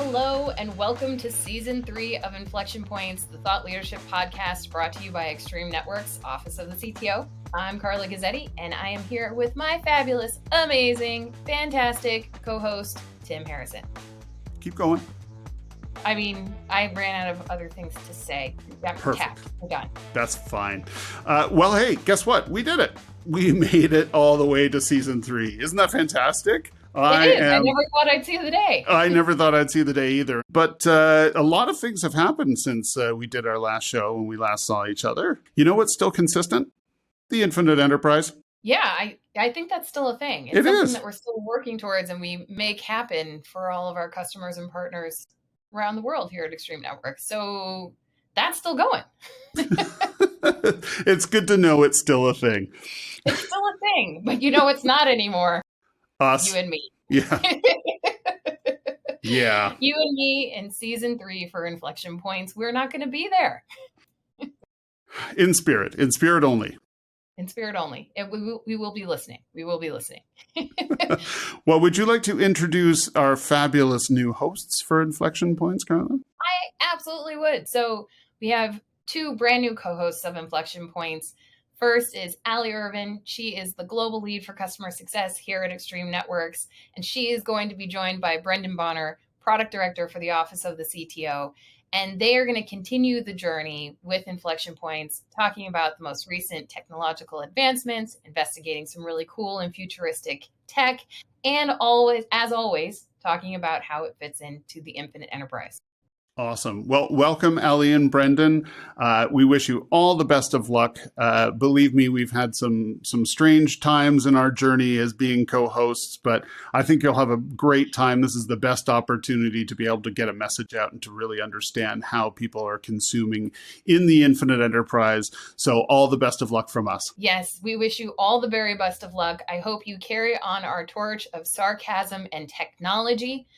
Hello, and welcome to Season 3 of Inflection Points, the thought leadership podcast brought to you by Extreme Networks, Office of the CTO. I'm Carla Guzzetti, and I am here with my fabulous, amazing, fantastic co-host, Tim Harrison. Keep going. I mean, I ran out of other things to say. Perfect. We're done. That's fine. Well, hey, guess what? We did it. We made it all the way to Season 3. Isn't that fantastic? I never thought I'd see the day. I never thought I'd see the day either. But a lot of things have happened since we did our last show when we last saw each other. You know what's still consistent? The infinite enterprise. Yeah, I think that's still a thing. It's something that we're still working towards and we make happen for all of our customers and partners around the world here at Extreme Networks. So that's still going. It's good to know it's still a thing. It's still a thing, but you know it's not anymore. Us. You and me. Yeah. Yeah. You and me in Season 3 for Inflection Points. We're not going to be there. In spirit only. In spirit only. We will be listening. We will be listening. Well, would you like to introduce our fabulous new hosts for Inflection Points, Carla? I absolutely would. So we have two brand new co-hosts of Inflection Points. First is Allie Irvine. She is the global lead for customer success here at Extreme Networks, and she is going to be joined by Brendan Bonner, product director for the Office of the CTO. And they are going to continue the journey with Inflection Points, talking about the most recent technological advancements, investigating some really cool and futuristic tech, and always, as always, talking about how it fits into the infinite enterprise. Awesome. Well, welcome, Allie and Brendan. We wish you all the best of luck. Believe me, we've had some strange times in our journey as being co-hosts, but I think you'll have a great time. This is the best opportunity to be able to get a message out and to really understand how people are consuming in the infinite enterprise. So all the best of luck from us. Yes, we wish you all the very best of luck. I hope you carry on our torch of sarcasm and technology.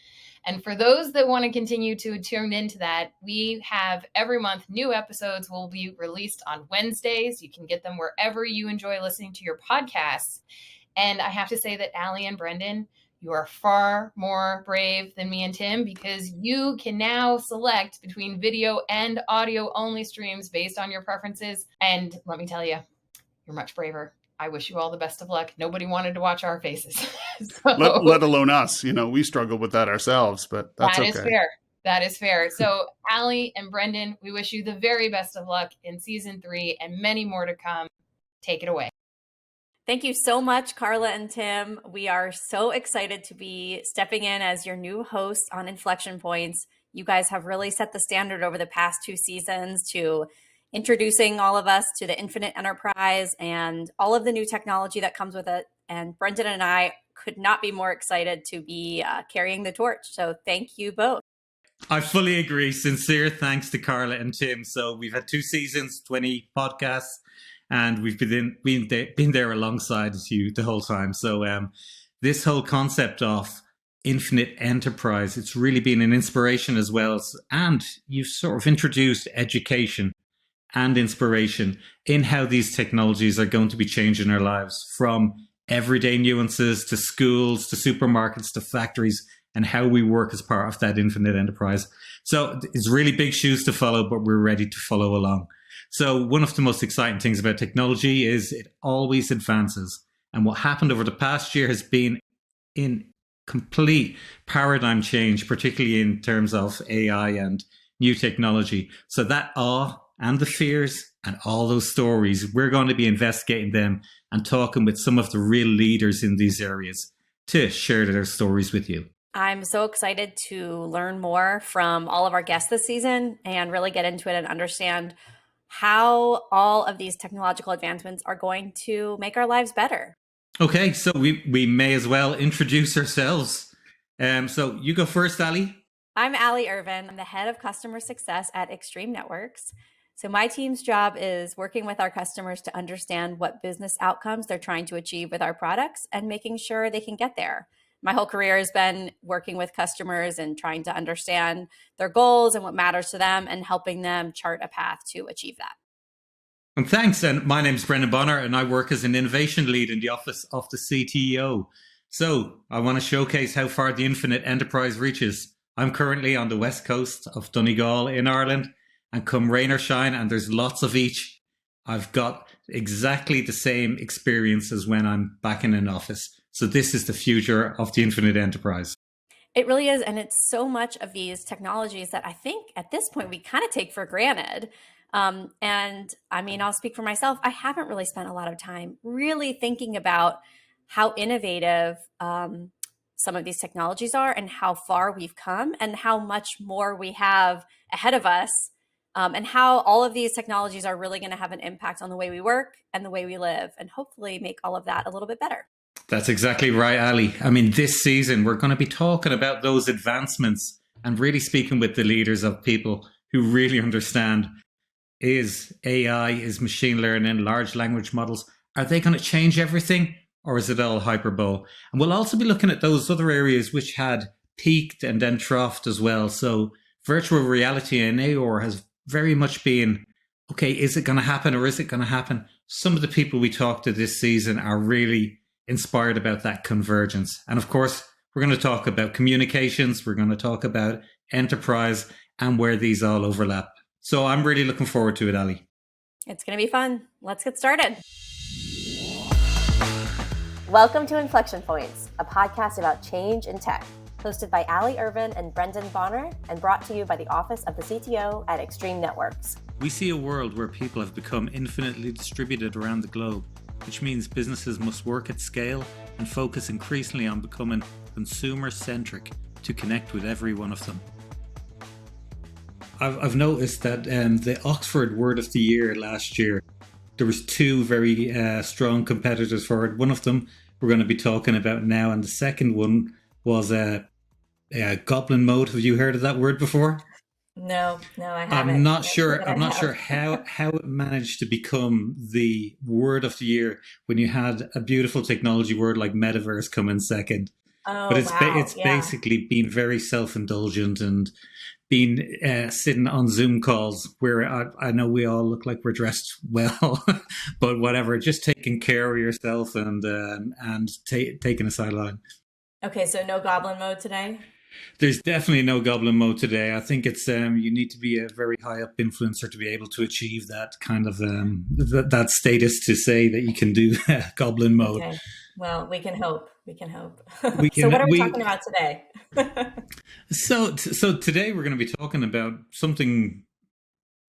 And for those that want to continue to tune into that, we have every month new episodes will be released on Wednesdays. You can get them wherever you enjoy listening to your podcasts. And I have to say that Allie and Brendan, you are far more brave than me and Tim because you can now select between video and audio only streams based on your preferences. And let me tell you, you're much braver. I wish you all the best of luck. Nobody wanted to watch our faces. So, let alone us. You know, we struggle with that ourselves, but that's okay. That is fair. That is fair. So Allie and Brendan, we wish you the very best of luck in Season 3 and many more to come. Take it away. Thank you so much, Carla and Tim. We are so excited to be stepping in as your new hosts on Inflection Points. You guys have really set the standard over the past 2 seasons to introducing all of us to the infinite enterprise and all of the new technology that comes with it. And Brendan and I could not be more excited to be carrying the torch. So thank you both. I fully agree. Sincere thanks to Carla and Tim. So we've had 2 seasons, 20 podcasts, and we've been there alongside you the whole time. So this whole concept of infinite enterprise, it's really been an inspiration as well. And you've sort of introduced education and inspiration in how these technologies are going to be changing our lives, from everyday nuances to schools, to supermarkets, to factories, and how we work as part of that infinite enterprise. So it's really big shoes to follow, but we're ready to follow along. So one of the most exciting things about technology is it always advances. And what happened over the past year has been in complete paradigm change, particularly in terms of AI and new technology. So that awe and the fears and all those stories, we're going to be investigating them and talking with some of the real leaders in these areas to share their stories with you. I'm so excited to learn more from all of our guests this season and really get into it and understand how all of these technological advancements are going to make our lives better. Okay, so we may as well introduce ourselves. So you go first, Allie. I'm Allie Irvine. I'm the head of customer success at Extreme Networks. So my team's job is working with our customers to understand what business outcomes they're trying to achieve with our products and making sure they can get there. My whole career has been working with customers and trying to understand their goals and what matters to them and helping them chart a path to achieve that. And thanks. And my name's Brendan Bonner, and I work as an innovation lead in the office of the CTO. So I want to showcase how far the infinite enterprise reaches. I'm currently on the west coast of Donegal in Ireland, and come rain or shine, and there's lots of each, I've got exactly the same experience as when I'm back in an office. So this is the future of the infinite enterprise. It really is. And it's so much of these technologies that I think at this point we kind of take for granted. And I mean, I'll speak for myself. I haven't really spent a lot of time really thinking about how innovative some of these technologies are and how far we've come and how much more we have ahead of us, and how all of these technologies are really going to have an impact on the way we work and the way we live, and hopefully make all of that a little bit better. That's exactly right, Allie. I mean, this season, we're going to be talking about those advancements and really speaking with the leaders of people who really understand, is AI, is machine learning, large language models, are they going to change everything, or is it all hyperbole? And we'll also be looking at those other areas which had peaked and then troughed as well. So virtual reality and AR has very much been, okay, is it going to happen or is it going to happen? Some of the people we talked to this season are really inspired about that convergence. And of course, we're going to talk about communications, we're going to talk about enterprise and where these all overlap. So I'm really looking forward to it, Allie. It's going to be fun. Let's get started. Welcome to Inflection Points, a podcast about change in tech, hosted by Allie, Irvine, and Brendan Bonner, and brought to you by the Office of the CTO at Extreme Networks. We see a world where people have become infinitely distributed around the globe, which means businesses must work at scale and focus increasingly on becoming consumer-centric to connect with every one of them. I've noticed that the Oxford Word of the Year last year, there was two very strong competitors for it. One of them we're going to be talking about now, and the second one was goblin mode. Have you heard of that word before? No, I haven't. I'm not sure how it managed to become the word of the year when you had a beautiful technology word like metaverse come in second. Oh, but it's wow. basically been very self-indulgent and been sitting on Zoom calls where I know we all look like we're dressed well, but whatever, just taking care of yourself and taking a sideline. Okay, so no goblin mode today? There's definitely no goblin mode today. I think it's you need to be a very high up influencer to be able to achieve that kind of that status to say that you can do goblin mode. Okay. Well, we can hope. So what are we talking about today? So today we're going to be talking about something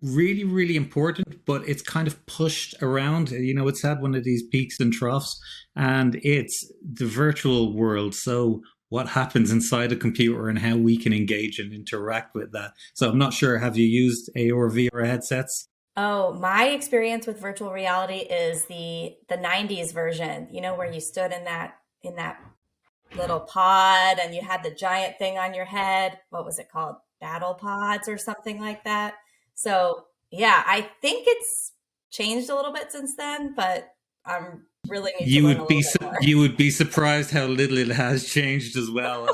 really, really important, but it's kind of pushed around. You know, it's had one of these peaks and troughs, and it's the virtual world. So what happens inside a computer and how we can engage and interact with that. So I'm not sure, have you used AR, VR headsets? Oh, my experience with virtual reality is the 90s version, you know, where you stood in that little pod and you had the giant thing on your head. What was it called? Battle pods or something like that. So yeah, I think it's changed a little bit since then, but I'm really need to learn a little bit more. You would be surprised how little it has changed as well.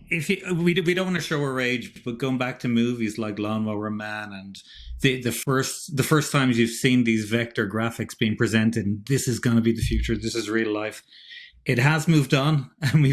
We don't want to show our age, but going back to movies like Lawnmower Man and the first times you've seen these vector graphics being presented, and this is going to be the future, this is real life. It has moved on, and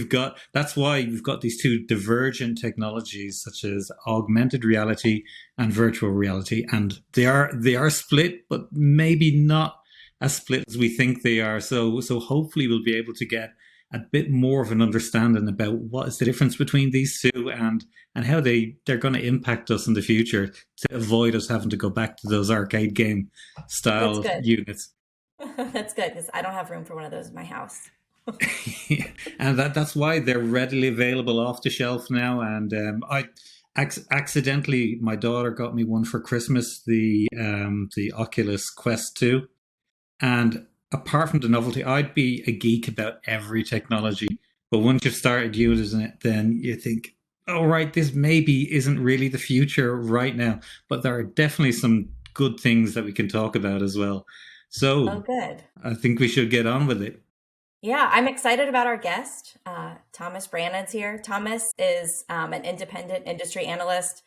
that's why we've got these two divergent technologies such as augmented reality and virtual reality, and they are split, but maybe not as split as we think they are. So hopefully we'll be able to get a bit more of an understanding about what is the difference between these two and how they're going to impact us in the future to avoid us having to go back to those arcade game style units. That's good, because I don't have room for one of those in my house. And that's why they're readily available off the shelf now. And I accidentally, my daughter got me one for Christmas, the Oculus Quest 2. And apart from the novelty, I'd be a geek about every technology. But once you've started using it, then you think, oh, right, this maybe isn't really the future right now. But there are definitely some good things that we can talk about as well. So good. I think we should get on with it. Yeah, I'm excited about our guest. Thomas Brannen's here. Thomas is an independent industry analyst.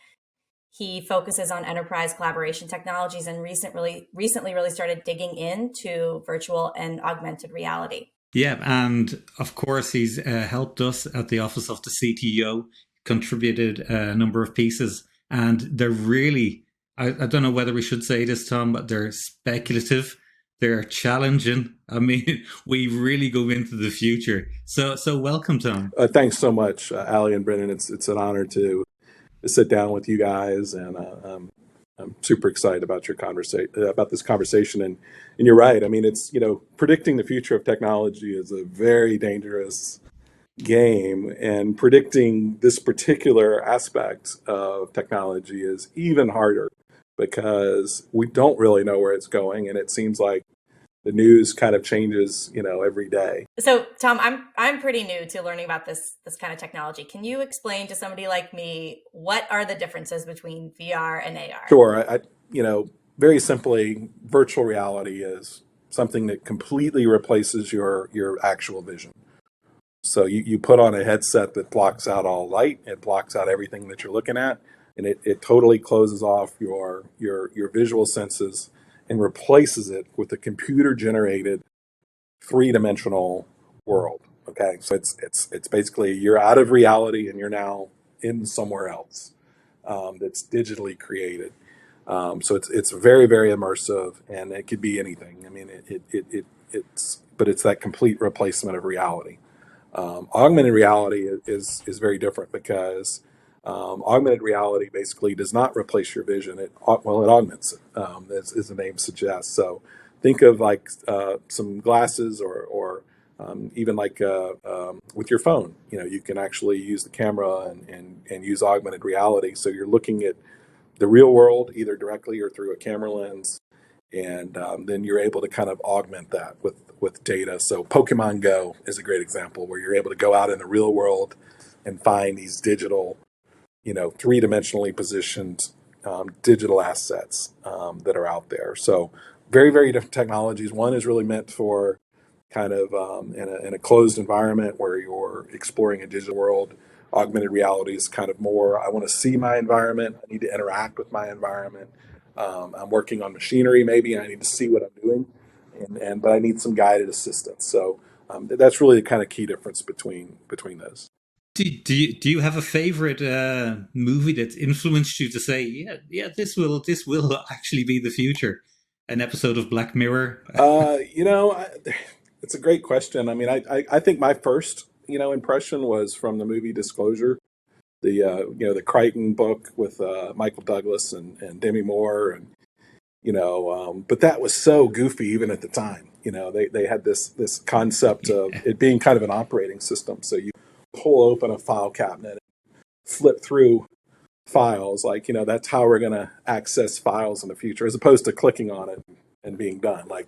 He focuses on enterprise collaboration technologies and recently really started digging into virtual and augmented reality. Yeah, and of course, he's helped us at the Office of the CTO contributed a number of pieces, and they're really, I don't know whether we should say this, Tom, but they're speculative. They're challenging. I mean, we really go into the future. So welcome, Tom. Thanks so much, Allie and Brendan. It's an honor to sit down with you guys, and I'm super excited about your about this conversation. And you're right. I mean, it's, predicting the future of technology is a very dangerous game, and predicting this particular aspect of technology is even harder because we don't really know where it's going, and it seems like the news kind of changes, every day. So, Tom, I'm pretty new to learning about this kind of technology. Can you explain to somebody like me what are the differences between VR and AR? Sure. I very simply, virtual reality is something that completely replaces your actual vision. So you put on a headset that blocks out all light, it blocks out everything that you're looking at, and it totally closes off your visual senses and replaces it with a computer-generated three-dimensional world. Okay, so it's basically you're out of reality and you're now in somewhere else that's digitally created. So it's very, very immersive, and it could be anything. I mean, it's that complete replacement of reality. Augmented reality is very different because augmented reality basically does not replace your vision. It augments it, as the name suggests. So think of like some glasses or even like with your phone. You can actually use the camera and use augmented reality. So you're looking at the real world either directly or through a camera lens, and then you're able to kind of augment that with data. So Pokemon Go is a great example where you're able to go out in the real world and find these digital, three-dimensionally positioned digital assets that are out there. So very, very different technologies. One is really meant for kind of in a closed environment where you're exploring a digital world. Augmented reality is kind of more, I want to see my environment. I need to interact with my environment. I'm working on machinery maybe, and I need to see what I'm doing, but I need some guided assistance. So that's really the kind of key difference between those. Do you have a favorite movie that's influenced you to say, yeah, this will actually be the future? An episode of Black Mirror? It's a great question. I mean, I think my first impression was from the movie Disclosure, the Crichton book with Michael Douglas and Demi Moore, and but that was so goofy even at the time. They had this concept of it being kind of an operating system. So you pull open a file cabinet, flip through files, like that's how we're going to access files in the future, as opposed to clicking on it and being done. Like,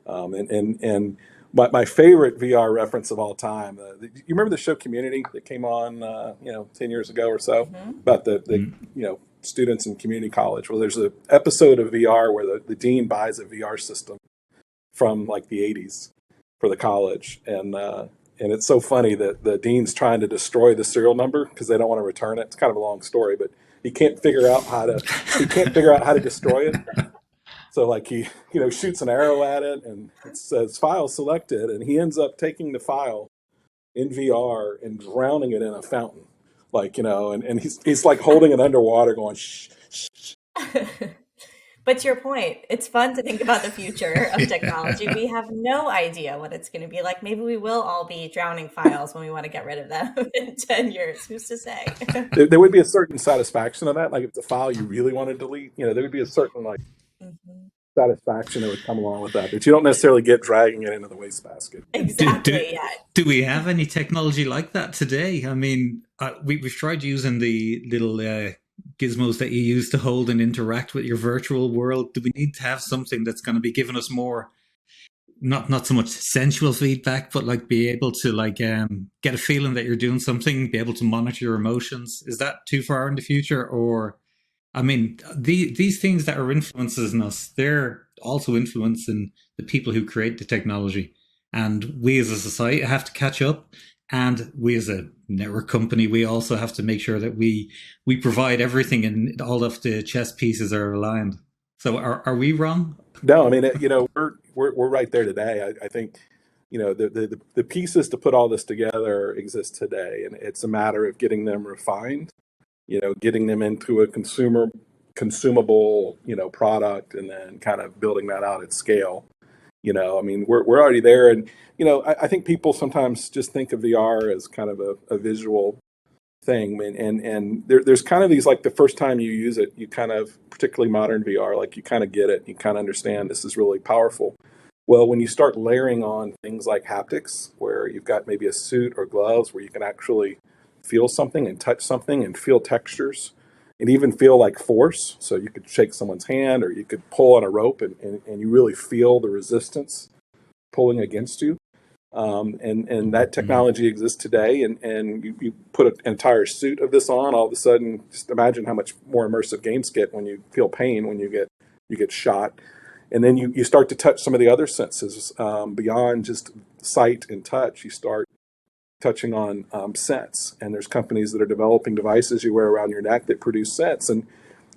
and my favorite VR reference of all time. You remember the show Community that came on 10 years ago or so, about the students in community college? Well, there's an episode of VR where the dean buys a VR system from like the 80s for the college, and it's so funny that the dean's trying to destroy the serial number because they don't want to return it. It's kind of a long story, but he can't figure out how to destroy it. So like he shoots an arrow at it and it says file selected, and he ends up taking the file in VR and drowning it in a fountain, and he's like holding it underwater going shh, shh, shh. But to your point, it's fun to think about the future of technology. We have no idea what it's going to be like. Maybe we will all be drowning files when we want to get rid of them in 10 years. Who's to say? There would be a certain satisfaction of that. Like if the file you really want to delete, there would be a certain satisfaction that would come along with that. But you don't necessarily get dragging it into the wastebasket. Exactly. Do we have any technology like that today? I mean, we've tried using the little gizmos that you use to hold and interact with your virtual world. Do we need to have something that's going to be giving us more, not so much sensual feedback, but like be able to get a feeling that you're doing something, be able to monitor your emotions? Is that too far in the future? Or, I mean, these things that are influencing us, they're also influencing the people who create the technology. And we as a society have to catch up. And we as a network company, we also have to make sure that we provide everything and all of the chess pieces are aligned. So are we wrong? No, I mean, we're right there today. I think the pieces to put all this together exist today, and it's a matter of getting them refined, getting them into a consumable, product, and then kind of building that out at scale. I mean, we're already there, and I think people sometimes just think of VR as kind of a visual thing, and there's kind of these, like, the first time you use it, you kind of, particularly modern VR, like, you kind of get it, you kind of understand this is really powerful. Well, when you start layering on things like haptics, where you've got maybe a suit or gloves where you can actually feel something and touch something and feel textures and even feel like force. So you could shake someone's hand, or you could pull on a rope and you really feel the resistance pulling against you. And that technology exists today. And you put an entire suit of this on, all of a sudden, just imagine how much more immersive games get when you feel pain when you get shot. And then you start to touch some of the other senses beyond just sight and touch. You start touching on scents, and there's companies that are developing devices you wear around your neck that produce scents. And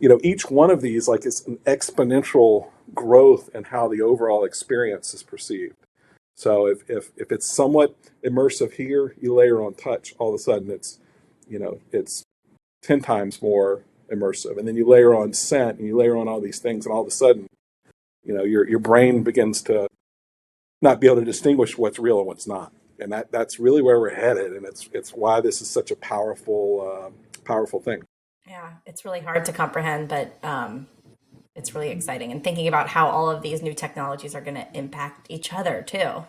each one of these, like, it's an exponential growth in how the overall experience is perceived. So if it's somewhat immersive here, you layer on touch, all of a sudden it's 10 times more immersive. And then you layer on scent, and you layer on all these things, and all of a sudden, your brain begins to not be able to distinguish what's real and what's not. And that's really where we're headed. And it's why this is such a powerful thing. Yeah, it's really hard to comprehend, but it's really exciting. And thinking about how all of these new technologies are going to impact each other too.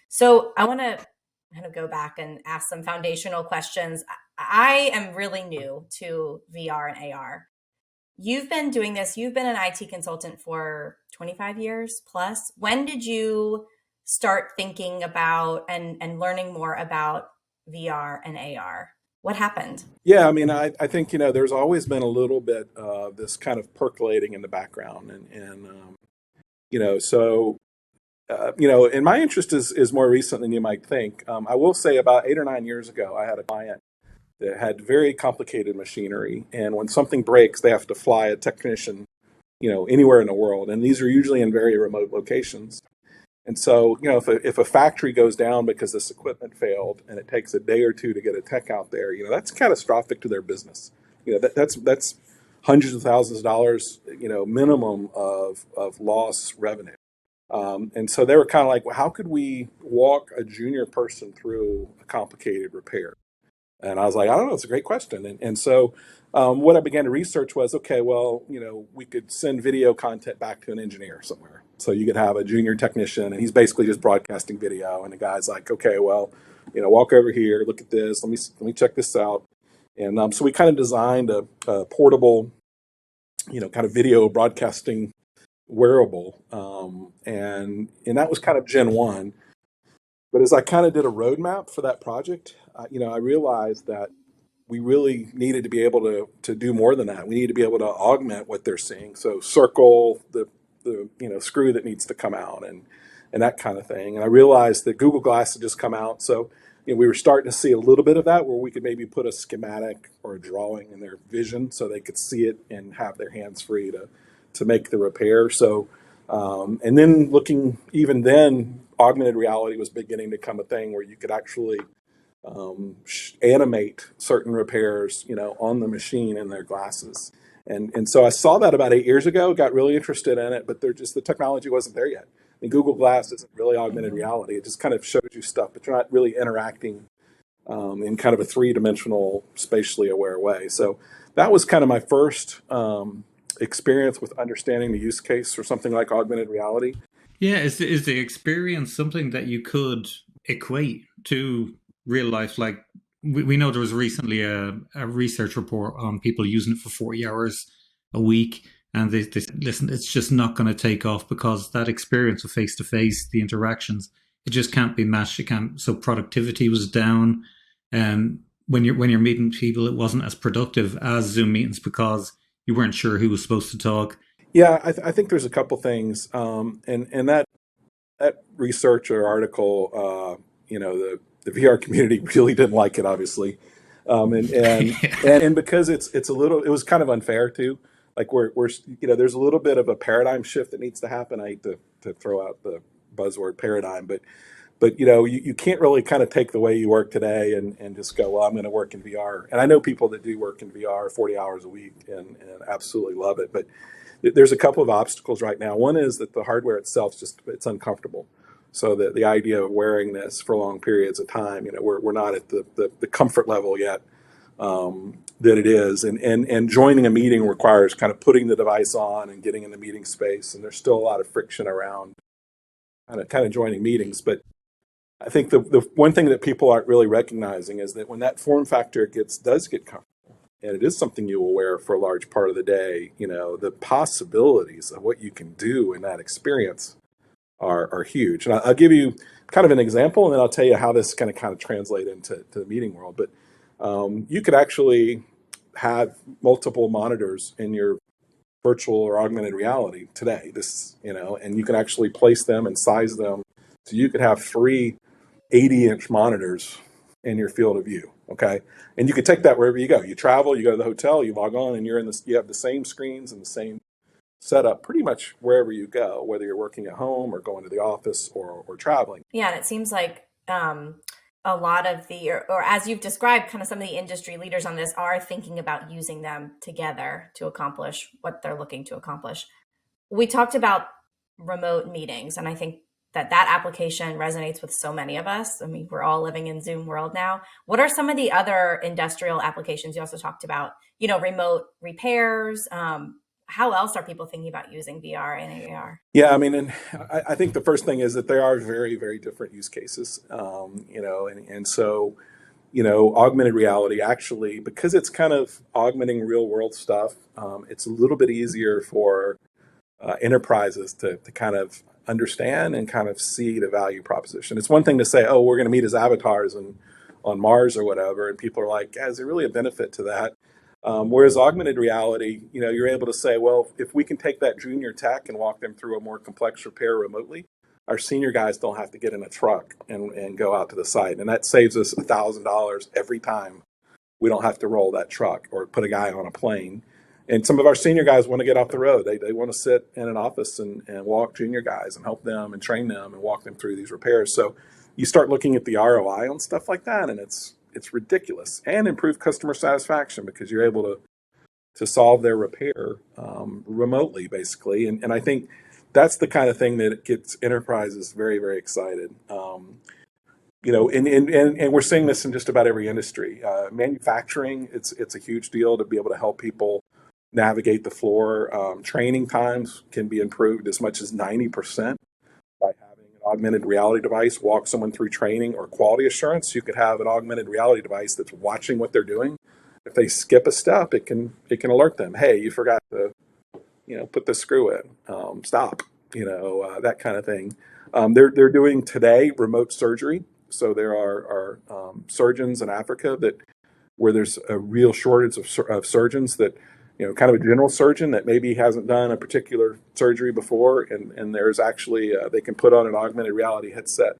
So I want to kind of go back and ask some foundational questions. I am really new to VR and AR. You've been doing this. You've been an IT consultant for 25 years plus. When did you start thinking about and learning more about VR and AR? What happened? Yeah, I mean, I think, there's always been a little bit of this kind of percolating in the background. And and my interest is more recent than you might think. I will say about 8 or 9 years ago, I had a client that had very complicated machinery. And when something breaks, they have to fly a technician, anywhere in the world. And these are usually in very remote locations. And so, if a factory goes down because this equipment failed and it takes a day or two to get a tech out there, that's catastrophic to their business. That's hundreds of thousands of dollars, minimum of lost revenue. And so they were kind of like, well, how could we walk a junior person through a complicated repair? And I was like, I don't know, it's a great question. And so what I began to research was, okay, well, we could send video content back to an engineer somewhere. So you could have a junior technician, and he's basically just broadcasting video. And the guy's like, okay, well, walk over here, look at this, let me check this out. And so we kind of designed a portable, kind of video broadcasting wearable. And that was kind of Gen 1. But as I kind of did a roadmap for that project, I realized that we really needed to be able to do more than that. We need to be able to augment what they're seeing. So circle the screw that needs to come out and that kind of thing. And I realized that Google Glass had just come out. So we were starting to see a little bit of that, where we could maybe put a schematic or a drawing in their vision so they could see it and have their hands free to make the repair. So, and then even then, augmented reality was beginning to become a thing where you could actually animate certain repairs, on the machine in their glasses. And so I saw that about 8 years ago, got really interested in it, but the technology wasn't there yet. And Google Glass isn't really augmented reality. It just kind of shows you stuff, but you're not really interacting in kind of a three-dimensional, spatially aware way. So that was kind of my first experience with understanding the use case for something like augmented reality. Yeah, is the experience something that you could equate to real life? Like, we know there was recently a research report on people using it for 40 hours a week, and they said, listen, it's just not going to take off because that experience of face-to-face, the interactions, it just can't be matched. It can't. So productivity was down. When you're meeting people, it wasn't as productive as Zoom meetings because you weren't sure who was supposed to talk. Yeah, I think there's a couple things, and that research or article, the VR community really didn't like it, obviously, and because it's a little, it was kind of unfair too. Like we're there's a little bit of a paradigm shift that needs to happen. I hate to throw out the buzzword paradigm, but you can't really kind of take the way you work today and just go, well, I'm going to work in VR. And I know people that do work in VR 40 hours a week and absolutely love it. But there's a couple of obstacles right now. One is that the hardware itself it's uncomfortable. So the idea of wearing this for long periods of time, we're not at the comfort level yet that it is. And joining a meeting requires kind of putting the device on and getting in the meeting space. And there's still a lot of friction around kind of joining meetings. But I think the one thing that people aren't really recognizing is that when that form factor does get comfortable, and it is something you will wear for a large part of the day, the possibilities of what you can do in that experience are huge. And I'll give you kind of an example, and then I'll tell you how this kind of translate into the meeting world. But you could actually have multiple monitors in your virtual or augmented reality today. And you can actually place them and size them. So you could have 3 80-inch monitors in your field of view, okay? And you can take that wherever you go. You travel, you go to the hotel, you log on, and you have the same screens and the same setup pretty much wherever you go, whether you're working at home or going to the office or traveling. Yeah, and it seems like a lot of or as you've described, kind of some of the industry leaders on this are thinking about using them together to accomplish what they're looking to accomplish. We talked about remote meetings, and I think that application resonates with so many of us. I mean, we're all living in Zoom world now. What are some of the other industrial applications? You also talked about, remote repairs. How else are people thinking about using VR and AR? Yeah, I mean, and I think the first thing is that there are very, very different use cases, and so, augmented reality actually, because it's kind of augmenting real world stuff, it's a little bit easier for enterprises to kind of understand and kind of see the value proposition. It's one thing to say, oh, we're going to meet as avatars on Mars or whatever, and people are like, yeah, is there really a benefit to that? Whereas augmented reality, you're able to say, well, if we can take that junior tech and walk them through a more complex repair remotely, our senior guys don't have to get in a truck and go out to the site. And that saves us $1,000 every time we don't have to roll that truck or put a guy on a plane. And some of our senior guys want to get off the road. They want to sit in an office and walk junior guys and help them and train them and walk them through these repairs. So you start looking at the ROI on stuff like that, and it's ridiculous, and improve customer satisfaction because you're able to solve their repair remotely, basically. And I think that's the kind of thing that gets enterprises very, very excited. And we're seeing this in just about every industry. Manufacturing, it's a huge deal to be able to help people navigate the floor. Training times can be improved as much as 90% by having an augmented reality device walk someone through training or quality assurance. You could have an augmented reality device that's watching what they're doing. If they skip a step, it can alert them. Hey, you forgot to, put the screw in. Stop. That kind of thing. They're doing today remote surgery. So there are surgeons in Africa where there's a real shortage of surgeons that, kind of a general surgeon that maybe hasn't done a particular surgery before, and there's actually they can put on an augmented reality headset,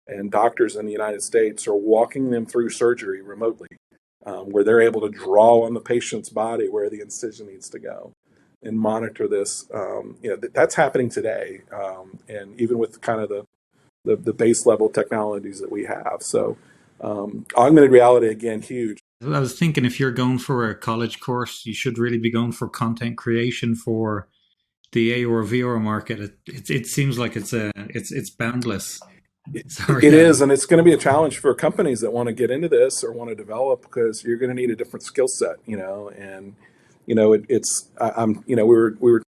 and doctors in the United States are walking them through surgery remotely, where they're able to draw on the patient's body where the incision needs to go, and monitor this. That's happening today, and even with kind of the base level technologies that we have. So augmented reality, again, huge. I was thinking if you're going for a college course, you should really be going for content creation for the AR VR market. It seems like it's boundless. It is, and it's going to be a challenge for companies that want to get into this or want to develop, because you're going to need a different skill set, and we were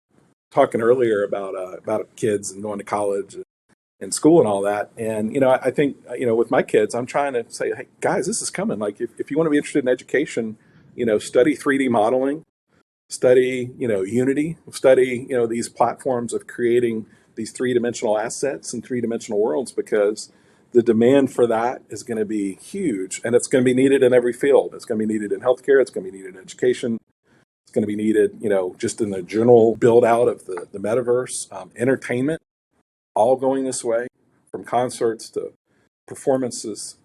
talking earlier about kids and going to college and school and all that. And, I think, with my kids, I'm trying to say, hey, guys, this is coming. Like, if you want to be interested in education, study 3D modeling, study, Unity, study, these platforms of creating these 3-dimensional assets and 3-dimensional worlds, because the demand for that is going to be huge, and it's going to be needed in every field. It's going to be needed in healthcare. It's going to be needed in education. It's going to be needed, just in the general build out of the metaverse, entertainment. All going this way, from concerts to performances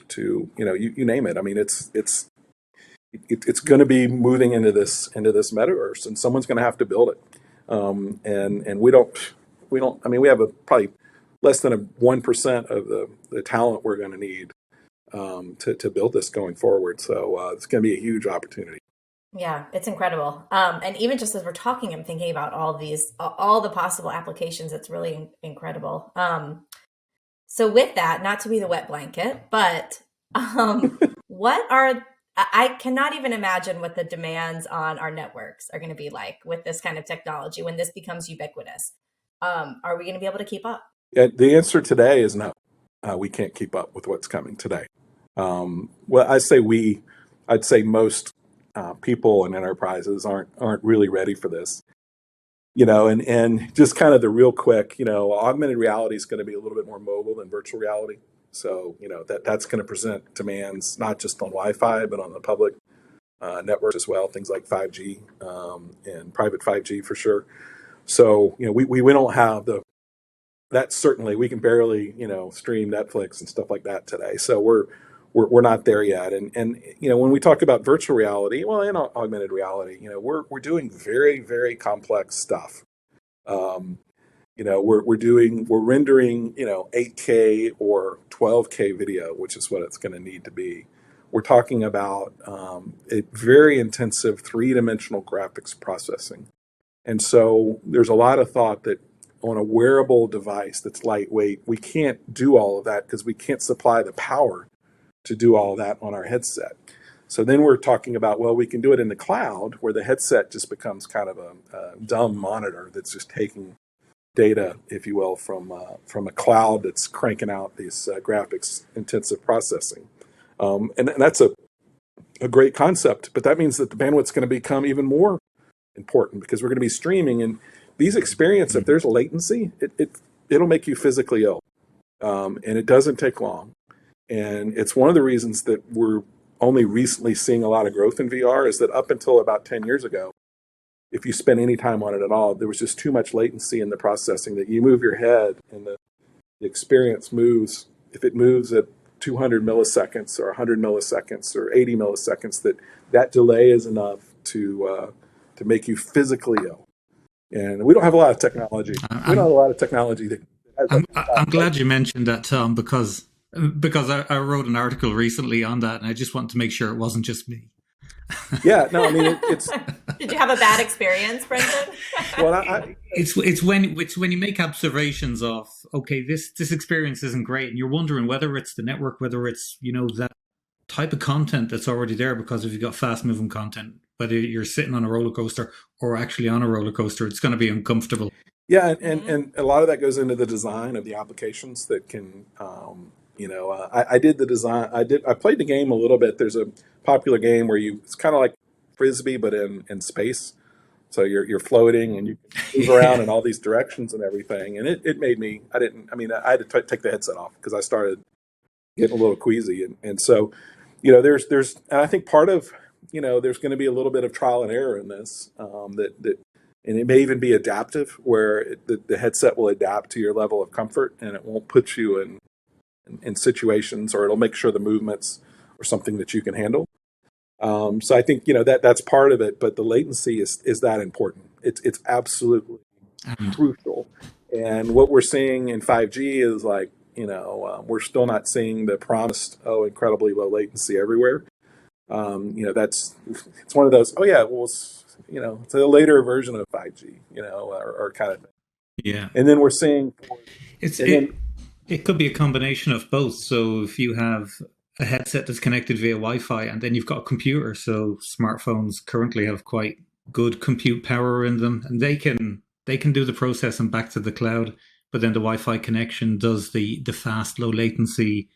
to you name it. I mean, it's going to be moving into this metaverse, and someone's going to have to build it. And we don't. I mean, we have probably less than 1% of the talent we're going to need to build this going forward. So it's going to be a huge opportunity. Yeah, it's incredible. And even just as we're talking, I'm thinking about all the possible applications. It's really incredible. So with that, not to be the wet blanket, but I cannot even imagine what the demands on our networks are going to be like with this kind of technology when this becomes ubiquitous. Are we going to be able to keep up? Yeah, the answer today is no. We can't keep up with what's coming today. Well, I'd say most people and enterprises aren't really ready for this. And just kind of the real quick, augmented reality is going to be a little bit more mobile than virtual reality. So, that's going to present demands not just on Wi-Fi, but on the public networks as well, things like 5G and private 5G for sure. So, we don't have that certainly. We can barely, stream Netflix and stuff like that today. So we're not there yet. And when we talk about virtual reality, well, and augmented reality, we're doing very, very complex stuff. We're rendering, 8K or 12K video, which is what it's going to need to be. We're talking about a very intensive three-dimensional graphics processing. And so there's a lot of thought that on a wearable device that's lightweight, we can't do all of that because we can't supply the power to do all of that on our headset. So then we're talking about, well, we can do it in the cloud where the headset just becomes kind of a dumb monitor that's just taking data, if you will, from a cloud that's cranking out these graphics intensive processing. And that's a great concept, but that means that the bandwidth's going to become even more important because we're going to be streaming, and these experiences, if there's a latency, it'll make you physically ill, and it doesn't take long. And it's one of the reasons that we're only recently seeing a lot of growth in VR is that up until about 10 years ago, if you spent any time on it at all, there was just too much latency in the processing that you move your head and the experience moves. If it moves at 200 milliseconds or 100 milliseconds or 80 milliseconds, that delay is enough to make you physically ill. And we don't have a lot of technology. I'm glad you mentioned that, Tom, because I wrote an article recently on that, and I just wanted to make sure it wasn't just me. Yeah, no, I mean it's. Did you have a bad experience, Brendan? Well, it's when you make observations of, okay, this experience isn't great, and you're wondering whether it's the network, whether it's that type of content that's already there, because if you've got fast moving content, whether you're sitting on a roller coaster or actually on a roller coaster, it's going to be uncomfortable. Yeah, and a lot of that goes into the design of the applications that can. I did the design. I played the game a little bit. There's a popular game where it's kind of like Frisbee, but in space. So you're floating and you can move around in all these directions and everything. And it made me. I had to take the headset off because I started getting a little queasy. And so, there's and I think part of there's going to be a little bit of trial and error in this. And it may even be adaptive, where the headset will adapt to your level of comfort, and it won't put you in situations, or it'll make sure the movements are something that you can handle. So I think that's part of it, but the latency is that important. It's absolutely crucial. And what we're seeing in 5G is we're still not seeing the promised incredibly low latency everywhere. It's one of those. Oh yeah, well it's a later version of 5G, or kind of thing. Yeah. And then we're seeing it could be a combination of both. So if you have a headset that's connected via Wi-Fi, and then you've got a computer, so smartphones currently have quite good compute power in them, and they can do the processing back to the cloud, but then the Wi-Fi connection does the fast, low latency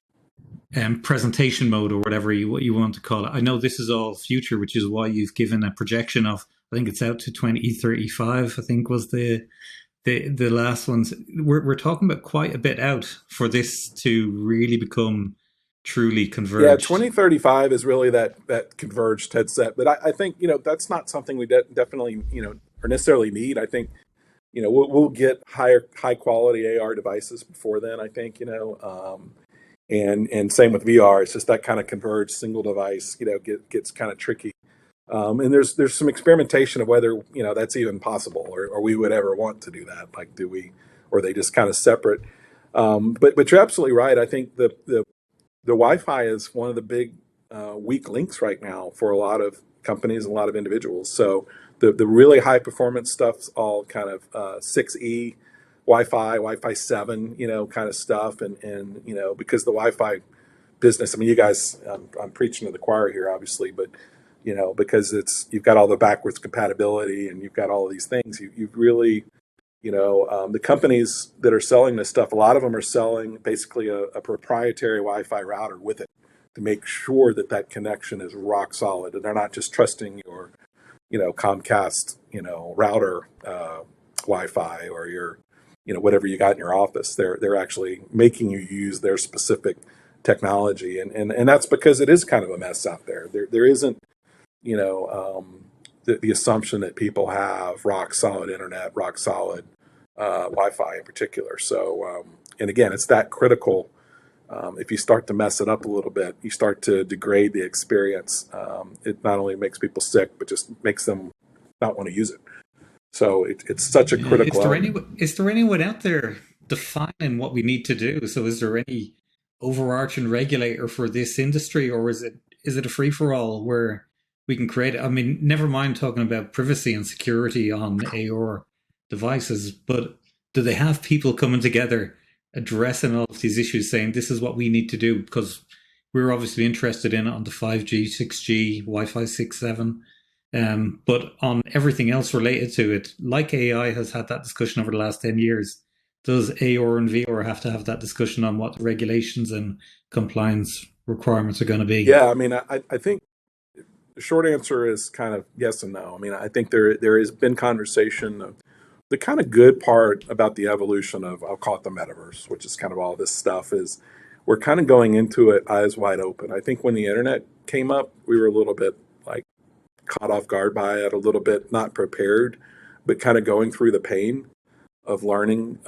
presentation mode, or whatever you want to call it. I know this is all future, which is why you've given a projection of, I think it's out to 2035, I think was the last ones. We're talking about quite a bit out for this to really become truly converged. Yeah, 2035 is really that converged headset. But I think that's not something we definitely or necessarily need. I think we'll get high quality AR devices before then. I think and same with VR. It's just that kind of converged single device gets kind of tricky. And there's some experimentation of whether that's even possible, or we would ever want to do that. Like, do we, or are they just kind of separate? But you're absolutely right. I think the Wi-Fi is one of the big weak links right now for a lot of companies and a lot of individuals. So the really high performance stuff's all kind of 6E Wi-Fi 7, kind of stuff. And because the Wi-Fi business, I mean, you guys, I'm preaching to the choir here, obviously, but, because you've got all the backwards compatibility and you've got all of these things, you've really, the companies that are selling this stuff, a lot of them are selling basically a proprietary Wi-Fi router with it to make sure that connection is rock solid. And they're not just trusting your, Comcast, router Wi-Fi or your, whatever you got in your office. They're actually making you use their specific technology. And that's because it is kind of a mess out there. There isn't, the assumption that people have rock solid internet, rock solid Wi-Fi in particular. So, and again, it's that critical. If you start to mess it up a little bit, you start to degrade the experience. It not only makes people sick, but just makes them not want to use it. So it's such a critical element. Is there anyone out there defining what we need to do? So is there any overarching regulator for this industry, or is it a free-for-all where we can create it? I mean, never mind talking about privacy and security on AR devices, but do they have people coming together addressing all of these issues, saying this is what we need to do? Because we're obviously interested in it on the 5G, 6G, Wi-Fi 6, 7, but on everything else related to it, like AI has had that discussion over the last 10 years, does AR and VR have to have that discussion on what the regulations and compliance requirements are going to be? Yeah, I mean, I think the short answer is kind of yes and no. I mean, I think there has been conversation of the kind of good part about the evolution of, I'll call it the metaverse, which is kind of all this stuff, is we're kind of going into it eyes wide open. I think when the internet came up, we were a little bit like caught off guard by it, a little bit not prepared, but kind of going through the pain of learning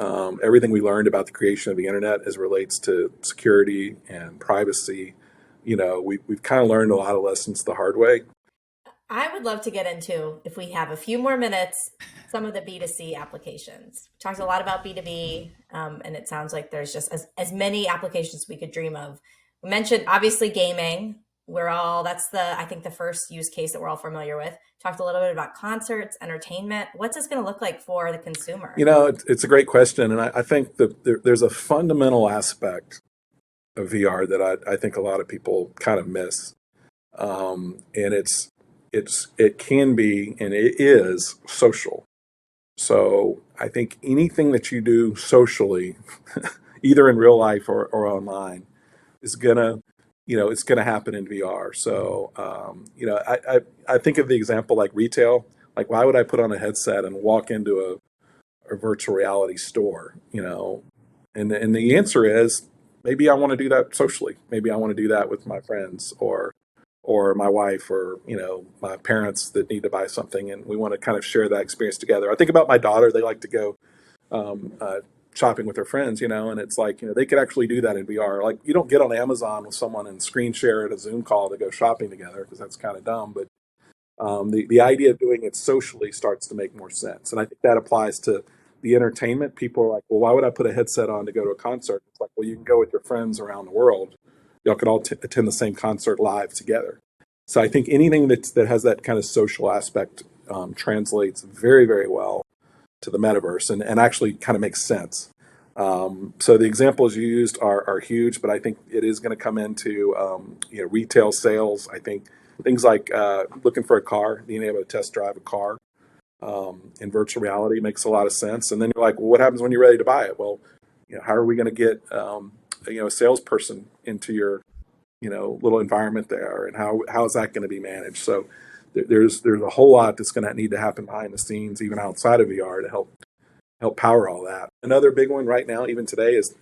everything we learned about the creation of the internet as relates to security and privacy. We've kind of learned a lot of lessons the hard way. I would love to get into, if we have a few more minutes, some of the B2C applications. We talked a lot about B2B, and it sounds like there's just as many applications we could dream of. We mentioned, obviously, gaming. That's I think the first use case that we're all familiar with. Talked a little bit about concerts, entertainment. What's this going to look like for the consumer? It's a great question. And I think there's a fundamental aspect of VR that I think a lot of people kind of miss. And it can be, and it is social. So I think anything that you do socially, either in real life or online, is gonna, it's gonna happen in VR. So, I think of the example like retail. Like, why would I put on a headset and walk into a virtual reality store? And the answer is maybe I want to do that socially. Maybe I want to do that with my friends or my wife or, my parents that need to buy something, and we want to kind of share that experience together. I think about my daughter. They like to go shopping with their friends, and it's like, they could actually do that in VR. Like, you don't get on Amazon with someone and screen share at a Zoom call to go shopping together, because that's kind of dumb. But the idea of doing it socially starts to make more sense. And I think that applies to the entertainment. People are like, well, why would I put a headset on to go to a concert? It's like, well, you can go with your friends around the world. Y'all could all attend the same concert live together. So I think anything that has that kind of social aspect translates very, very well to the metaverse and actually kind of makes sense. So the examples you used are huge, but I think it is going to come into retail sales. I think things like looking for a car, being able to test drive a car in virtual reality makes a lot of sense. And then you're like, well, what happens when you're ready to buy it? Well, how are we going to get a salesperson into your little environment there, and how is that going to be managed? So there's a whole lot that's going to need to happen behind the scenes, even outside of VR, to help power all that. Another big one right now, even today, is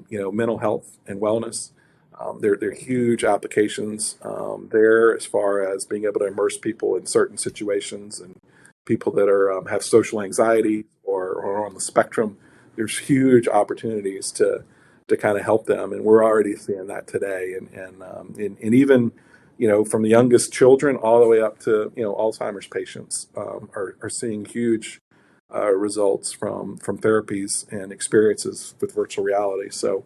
mental health and wellness. They're huge applications there as far as being able to immerse people in certain situations, and people that are have social anxiety or are on the spectrum. There's huge opportunities to kind of help them, and we're already seeing that today. And even from the youngest children all the way up to Alzheimer's patients are seeing huge results from therapies and experiences with virtual reality. So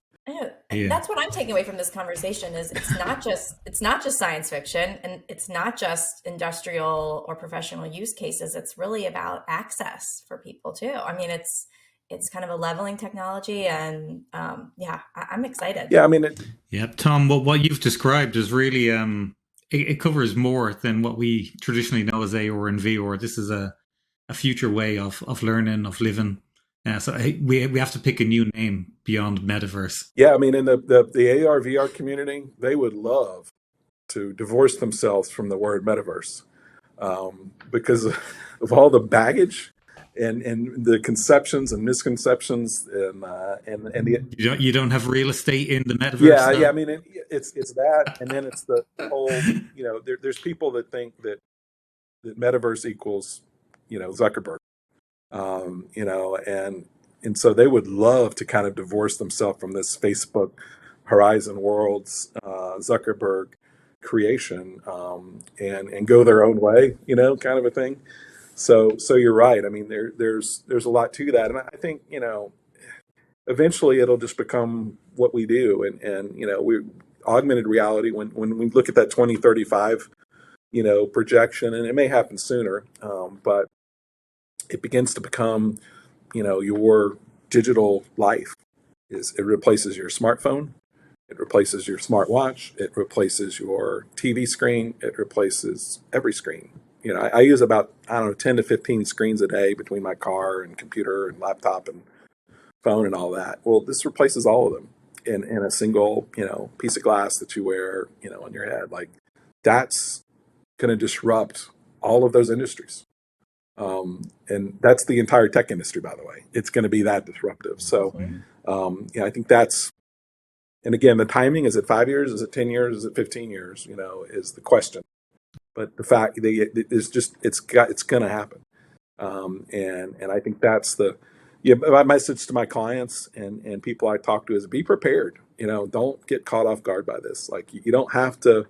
that's what I'm taking away from this conversation is it's not just science fiction, and it's not just industrial or professional use cases. It's really about access for people too. I mean, it's kind of a leveling technology, and I'm excited. Yeah, I mean, Tom, what you've described is really it covers more than what we traditionally know as AR and VR. This is a future way of learning, of living. So we have to pick a new name beyond metaverse. Yeah, I mean, in the AR VR community, they would love to divorce themselves from the word metaverse because of all the baggage and the conceptions and misconceptions and the you don't have real estate in the metaverse. Yeah. I mean, it's that, and then it's the whole. There's people that think that metaverse equals Zuckerberg. And so they would love to kind of divorce themselves from this Facebook, Horizon Worlds, Zuckerberg creation, and go their own way, kind of a thing. So you're right. I mean, there's a lot to that, and I think eventually it'll just become what we do, and we augmented reality when we look at that 2035, projection, and it may happen sooner, but it begins to become, your digital life. It replaces your smartphone, it replaces your smartwatch, it replaces your TV screen, it replaces every screen. I use about 10 to 15 screens a day between my car and computer and laptop and phone and all that. Well, this replaces all of them in a single, piece of glass that you wear, on your head. Like, that's going to disrupt all of those industries. And that's the entire tech industry, by the way. It's going to be that disruptive. So, I think that's, and again, the timing, is it 5 years? Is it 10 years? Is it 15 years? Is the question. But the fact that it's going to happen. And I think that's my message to my clients and people I talk to is be prepared. Don't get caught off guard by this. Like, you don't have to,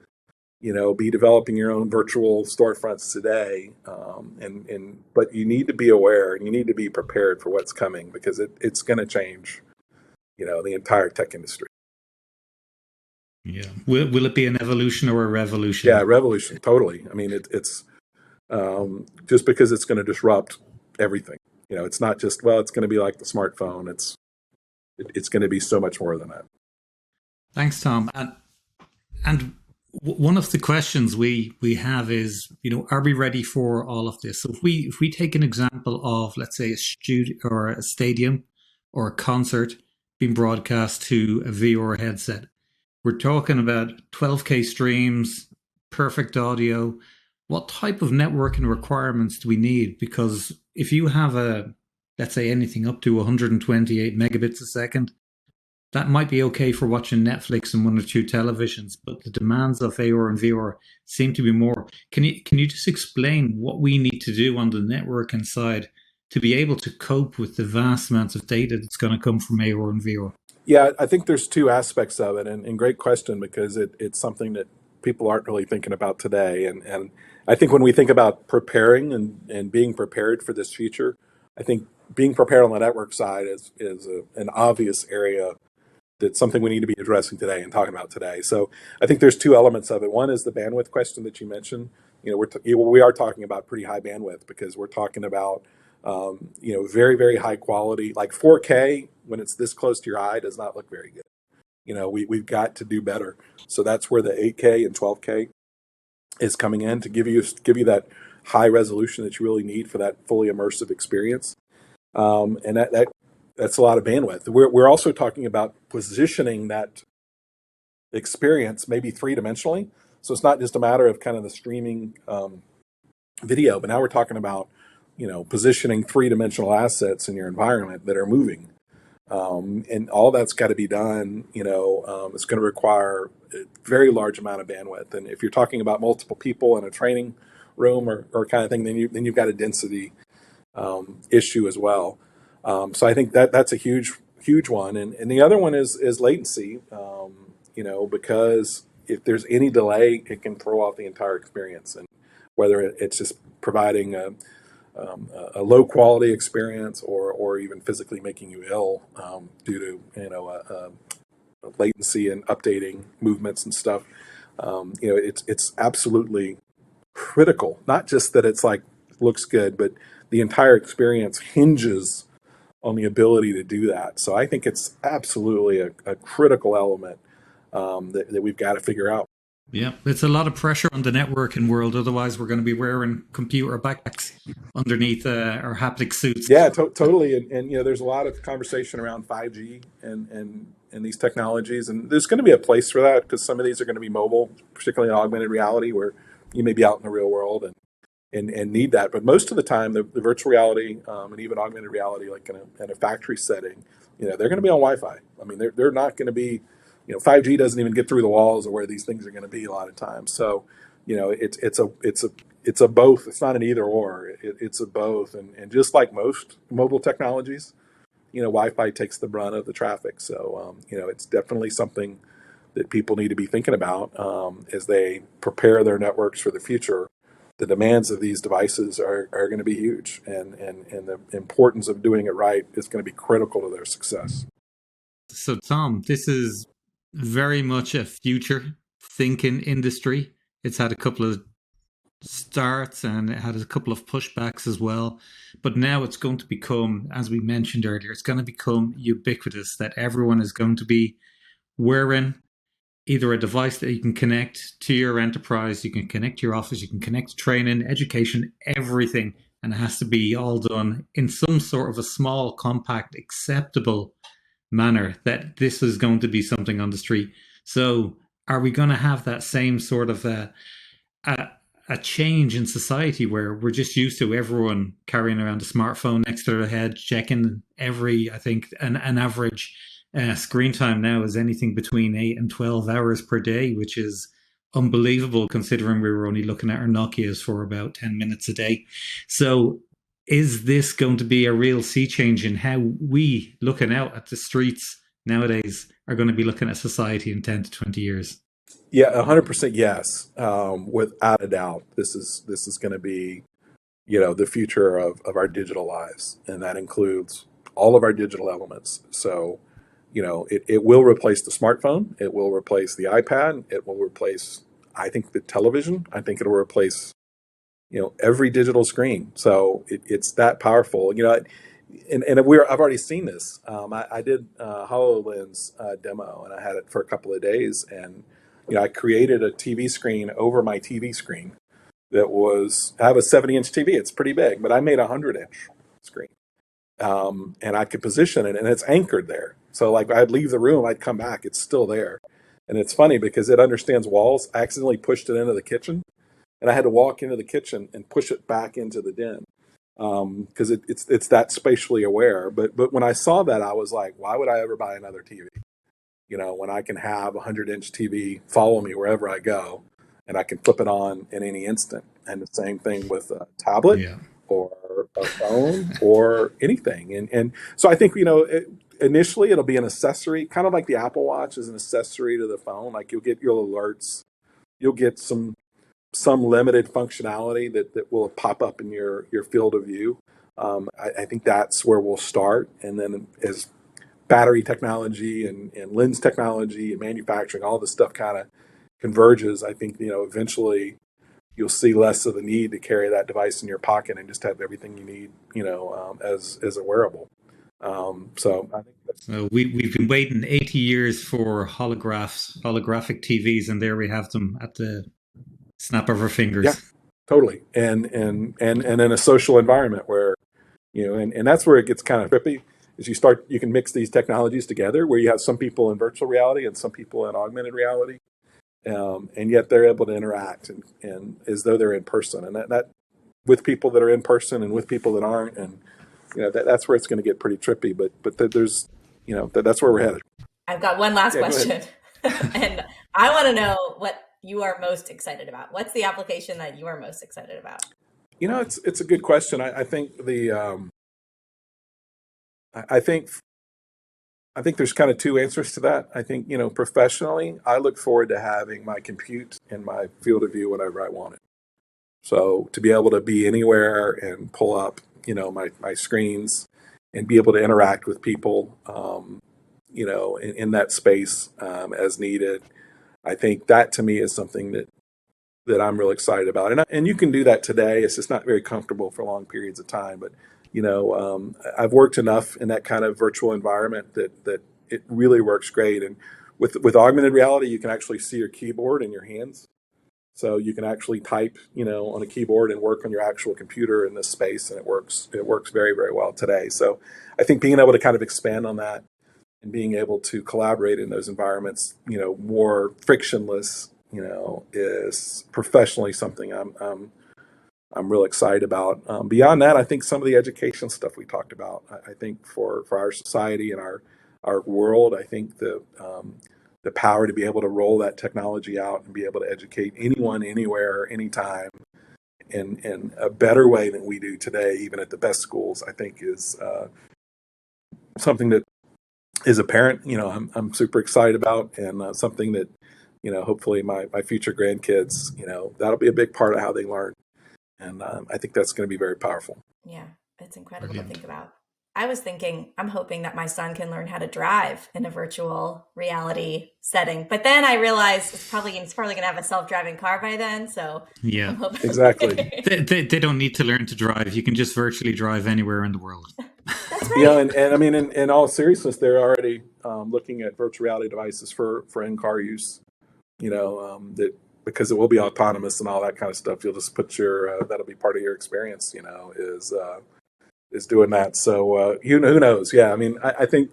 be developing your own virtual storefronts today. But you need to be aware and you need to be prepared for what's coming, because it's going to change, the entire tech industry. Yeah. Will it be an evolution or a revolution? Yeah, revolution. Totally. I mean, it's just because it's going to disrupt everything. It's not just, it's going to be like the smartphone. It's going to be so much more than that. Thanks, Tom. And one of the questions we have is, are we ready for all of this? So if we take an example of, let's say, a studio or a stadium or a concert being broadcast to a VR headset, we're talking about 12K streams, perfect audio. What type of networking requirements do we need? Because if you have let's say anything up to 128 megabits a second, that might be okay for watching Netflix and one or two televisions, but the demands of AR and VR seem to be more. Can you just explain what we need to do on the networking side to be able to cope with the vast amounts of data that's going to come from AR and VR? Yeah, I think there's two aspects of it, and great question, because it's something that people aren't really thinking about today. And I think when we think about preparing and being prepared for this future, I think being prepared on the network side is an obvious area. That's something we need to be addressing today and talking about today. So I think there's two elements of it. One is the bandwidth question that you mentioned. We are talking about pretty high bandwidth, because we're talking about very, very high quality. Like 4K, when it's this close to your eye, does not look very good. We've got to do better. So that's where the 8K and 12K is coming in to give you that high resolution that you really need for that fully immersive experience. And that's a lot of bandwidth. We're also talking about positioning that experience maybe three-dimensionally. So it's not just a matter of kind of the streaming video, but now we're talking about positioning three-dimensional assets in your environment that are moving. And all that's got to be done, it's going to require a very large amount of bandwidth. And if you're talking about multiple people in a training room or kind of thing, then you've got a density issue as well. So I think that's a huge one. And the other one is latency, because if there's any delay, it can throw off the entire experience. And whether it's just providing a low quality experience, or even physically making you ill due to latency and updating movements and stuff. It's absolutely critical. Not just that it's like looks good, but the entire experience hinges on the ability to do that. So I think it's absolutely a critical element that we've got to figure out. Yeah, it's a lot of pressure on the networking world. Otherwise, we're going to be wearing computer backpacks underneath our haptic suits. Yeah, totally. And there's a lot of conversation around 5G and these technologies, and there's going to be a place for that because some of these are going to be mobile, particularly in augmented reality, where you may be out in the real world and need that. But most of the time, the virtual reality and even augmented reality, like in a factory setting, they're going to be on Wi-Fi. I mean, they're not going to be. 5G doesn't even get through the walls of where these things are going to be a lot of times. So, it's a both. It's not an either or. It's a both. And just like most mobile technologies, Wi-Fi takes the brunt of the traffic. So, it's definitely something that people need to be thinking about as they prepare their networks for the future. The demands of these devices are going to be huge, and the importance of doing it right is going to be critical to their success. So, Tom, this is very much a future thinking industry. It's had a couple of starts and it had a couple of pushbacks as well. But now it's going to become, as we mentioned earlier, it's going to become ubiquitous that everyone is going to be wearing either a device that you can connect to your enterprise, you can connect to your office, you can connect to training, education, everything. And it has to be all done in some sort of a small, compact, acceptable manner, that this is going to be something on the street. So are we going to have that same sort of a change in society where we're just used to everyone carrying around a smartphone next to their head, checking I think an average screen time now is anything between 8 and 12 hours per day, which is unbelievable considering we were only looking at our Nokias for about 10 minutes a day. So is this going to be a real sea change in how we, looking out at the streets nowadays, are going to be looking at society in 10 to 20 years? Yeah, 100% yes. Without a doubt, this is going to be, the future of our digital lives, and that includes all of our digital elements. So, it will replace the smartphone. It will replace the iPad. It will replace, I think, the television. I think it'll replace every digital screen. So it's that powerful, and I've already seen this. I did HoloLens demo, and I had it for a couple of days, and I created a TV screen over my TV screen I have a 70-inch TV. It's pretty big, but I made a 100-inch screen, and I could position it, and it's anchored there. So like I'd leave the room, I'd come back, it's still there, and it's funny because it understands walls. I accidentally pushed it into the kitchen. And I had to walk into the kitchen and push it back into the den because it's that spatially aware. But when I saw that, I was like, why would I ever buy another TV? When I can have a 100-inch TV follow me wherever I go, and I can flip it on in any instant. And the same thing with a tablet or a phone or anything. And so I think initially it'll be an accessory, kind of like the Apple Watch is an accessory to the phone. Like you'll get your alerts, you'll get some limited functionality that will pop up in your field of view. I think that's where we'll start. And then as battery technology and lens technology and manufacturing, all this stuff kind of converges, I think, eventually you'll see less of the need to carry that device in your pocket and just have everything you need, as a wearable. So I think that's... we've been waiting 80 years for holographic TVs, and there we have them at the snap of our fingers. Yeah, totally. And in a social environment where, and that's where it gets kind of trippy, is you can mix these technologies together where you have some people in virtual reality and some people in augmented reality. And yet they're able to interact and as though they're in person, and that with people that are in person and with people that aren't. And, that's where it's going to get pretty trippy, but there's, that's where we're headed. I've got one last question and I want to know what you are most excited about. What's the application that you are most excited about? It's a good question. I think I think there's kind of two answers to that. I think, professionally, I look forward to having my compute in my field of view whenever I want it. So to be able to be anywhere and pull up, my screens and be able to interact with people, in that space as needed, I think that to me is something that I'm really excited about. And you can do that today. It's just not very comfortable for long periods of time. But, I've worked enough in that kind of virtual environment that it really works great. And with augmented reality, you can actually see your keyboard in your hands. So you can actually type, on a keyboard and work on your actual computer in this space. And it works very, very well today. So I think being able to kind of expand on that and being able to collaborate in those environments, more frictionless, is professionally something I'm real excited about. Beyond that, I think some of the education stuff we talked about, I think for our society and our world, I think the power to be able to roll that technology out and be able to educate anyone, anywhere, anytime, in a better way than we do today, even at the best schools, I think is something that is apparent. I'm super excited about, and something that hopefully my future grandkids, that'll be a big part of how they learn. And I think that's going to be very powerful. Yeah, it's incredible to think about. I'm hoping that my son can learn how to drive in a virtual reality setting. But then I realized it's probably going to have a self-driving car by then. So yeah, exactly. They don't need to learn to drive. You can just virtually drive anywhere in the world. That's right. Yeah, and I mean, in all seriousness, they're already looking at virtual reality devices for in-car use. That because it will be autonomous and all that kind of stuff. You'll just put that'll be part of your experience. Is doing that. So who knows? Yeah, I mean, I think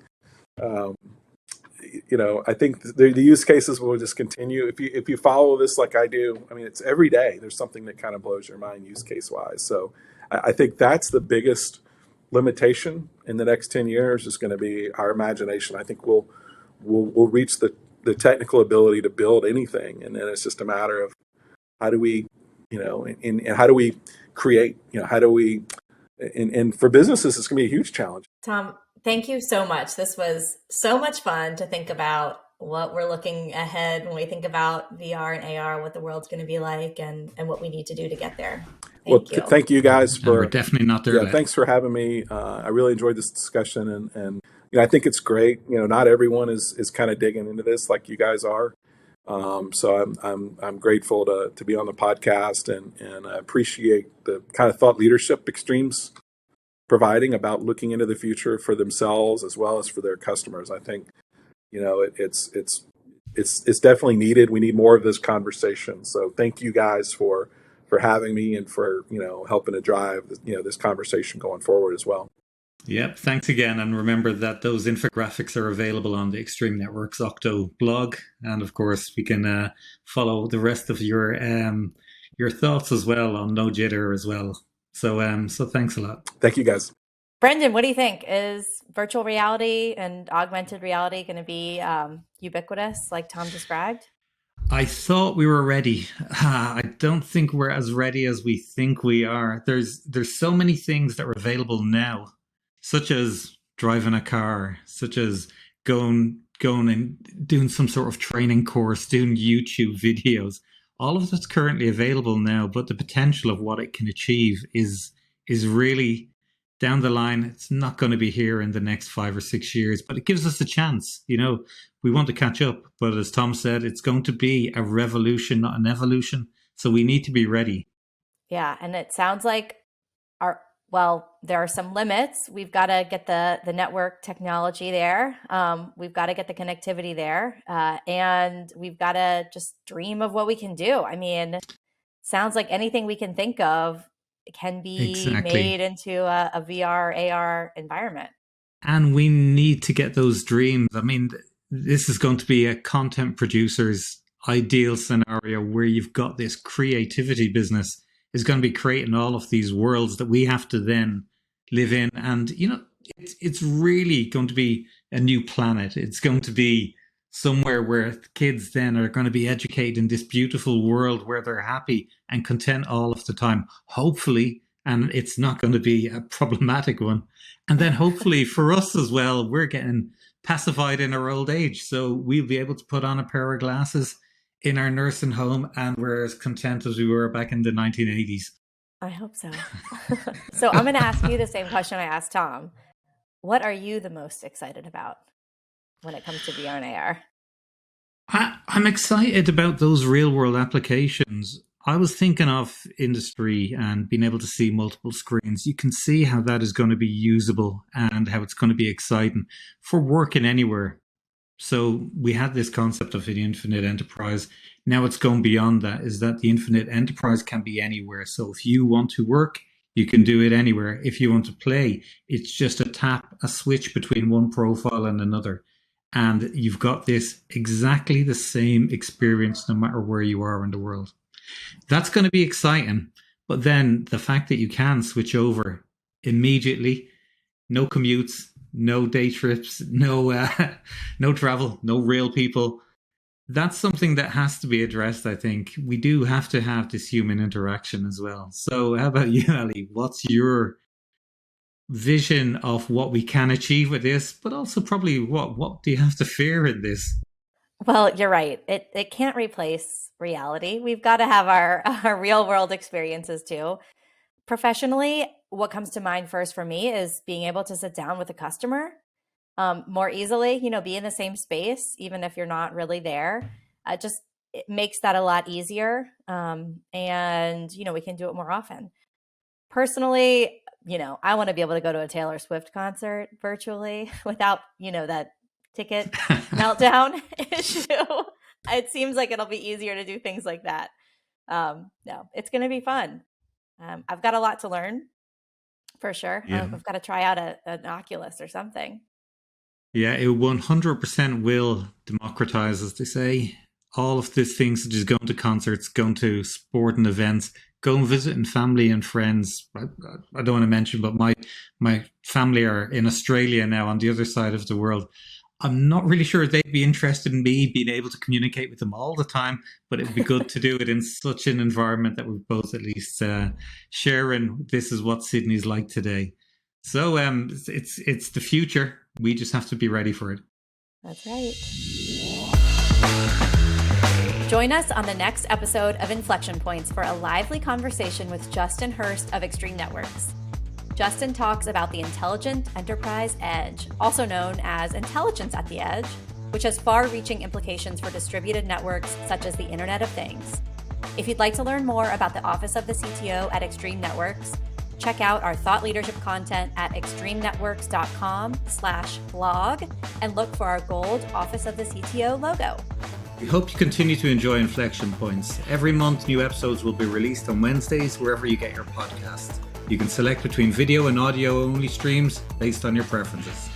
I think the use cases will just continue. If you follow this like I do, I mean, it's every day there's something that kind of blows your mind use case wise. So I think that's the biggest limitation in the next 10 years is going to be our imagination. I think we'll reach the technical ability to build anything, and then it's just a matter of how do we, and how do we create, how do we. And for businesses, it's going to be a huge challenge. Tom, thank you so much. This was so much fun to think about what we're looking ahead when we think about VR and AR, what the world's going to be like, and what we need to do to get there. Thank you. Thank you guys for. We're definitely not there. Yeah, thanks for having me. I really enjoyed this discussion, and I think it's great. Not everyone is kind of digging into this like you guys are. So I'm grateful to be on the podcast, and I appreciate the kind of thought leadership Extreme's providing about looking into the future for themselves as well as for their customers. I think it's definitely needed. We need more of this conversation. So thank you guys for having me and for helping to drive this conversation going forward as well. Yep, thanks again. And remember that those infographics are available on the Extreme Networks Octo blog. And of course, we can follow the rest of your thoughts as well on No Jitter as well. So thanks a lot. Thank you, guys. Brendan, what do you think? Is virtual reality and augmented reality going to be ubiquitous like Tom described? I thought we were ready. I don't think we're as ready as we think we are. There's so many things that are available now, such as driving a car, such as going and doing some sort of training course, doing YouTube videos. All of that's currently available now, but the potential of what it can achieve is really down the line. It's not going to be here in the next 5 or 6 years, but it gives us a chance. We want to catch up, but as Tom said, it's going to be a revolution, not an evolution. So we need to be ready. Yeah, and it sounds like there are some limits. We've got to get the network technology there. We've got to get the connectivity there. And we've got to just dream of what we can do. I mean, sounds like anything we can think of can be made into a VR, AR environment. And we need to get those dreams. I mean, this is going to be a content producer's ideal scenario where you've got this creativity business is going to be creating all of these worlds that we have to then live in. And, it's really going to be a new planet. It's going to be somewhere where kids then are going to be educated in this beautiful world where they're happy and content all of the time, hopefully. And it's not going to be a problematic one. And then hopefully for us as well, we're getting pacified in our old age. So we'll be able to put on a pair of glasses in our nursing home, and we're as content as we were back in the 1980s. I hope so. So I'm going to ask you the same question I asked Tom. What are you the most excited about when it comes to VR and AR? I'm excited about those real world applications. I was thinking of industry and being able to see multiple screens. You can see how that is going to be usable and how it's going to be exciting for working anywhere. So we had this concept of the infinite enterprise. Now it's going beyond that, is that the infinite enterprise can be anywhere. So if you want to work, you can do it anywhere. If you want to play, it's just a switch between one profile and another. And you've got this exactly the same experience no matter where you are in the world. That's going to be exciting. But then the fact that you can switch over immediately, no commutes, no day trips, no travel, no real people. That's something that has to be addressed, I think. We do have to have this human interaction as well. So how about you, Allie? What's your vision of what we can achieve with this, but also probably what do you have to fear in this? Well, you're right. It can't replace reality. We've got to have our real world experiences too. Professionally, what comes to mind first for me is being able to sit down with a customer more easily, be in the same space, even if you're not really there. It makes that a lot easier. And, we can do it more often. Personally, I want to be able to go to a Taylor Swift concert virtually without, that ticket meltdown issue. It seems like it'll be easier to do things like that. No, it's going to be fun. I've got a lot to learn for sure. Yeah. I've got to try out an Oculus or something. Yeah, it 100% will democratize, as they say. All of these things, such as going to concerts, going to sporting events, going visiting family and friends. I don't want to mention, but my family are in Australia now, on the other side of the world. I'm not really sure they'd be interested in me being able to communicate with them all the time, but it would be good to do it in such an environment that we're both at least sharing. This is what Sydney's like today. So it's the future. We just have to be ready for it. That's right. Join us on the next episode of Inflection Points for a lively conversation with Justin Hurst of Extreme Networks. Justin talks about the Intelligent Enterprise Edge, also known as Intelligence at the Edge, which has far-reaching implications for distributed networks such as the Internet of Things. If you'd like to learn more about the Office of the CTO at Extreme Networks, check out our thought leadership content at extremenetworks.com/blog and look for our gold Office of the CTO logo. We hope you continue to enjoy Inflection Points. Every month, new episodes will be released on Wednesdays, wherever you get your podcasts. You can select between video and audio only streams based on your preferences.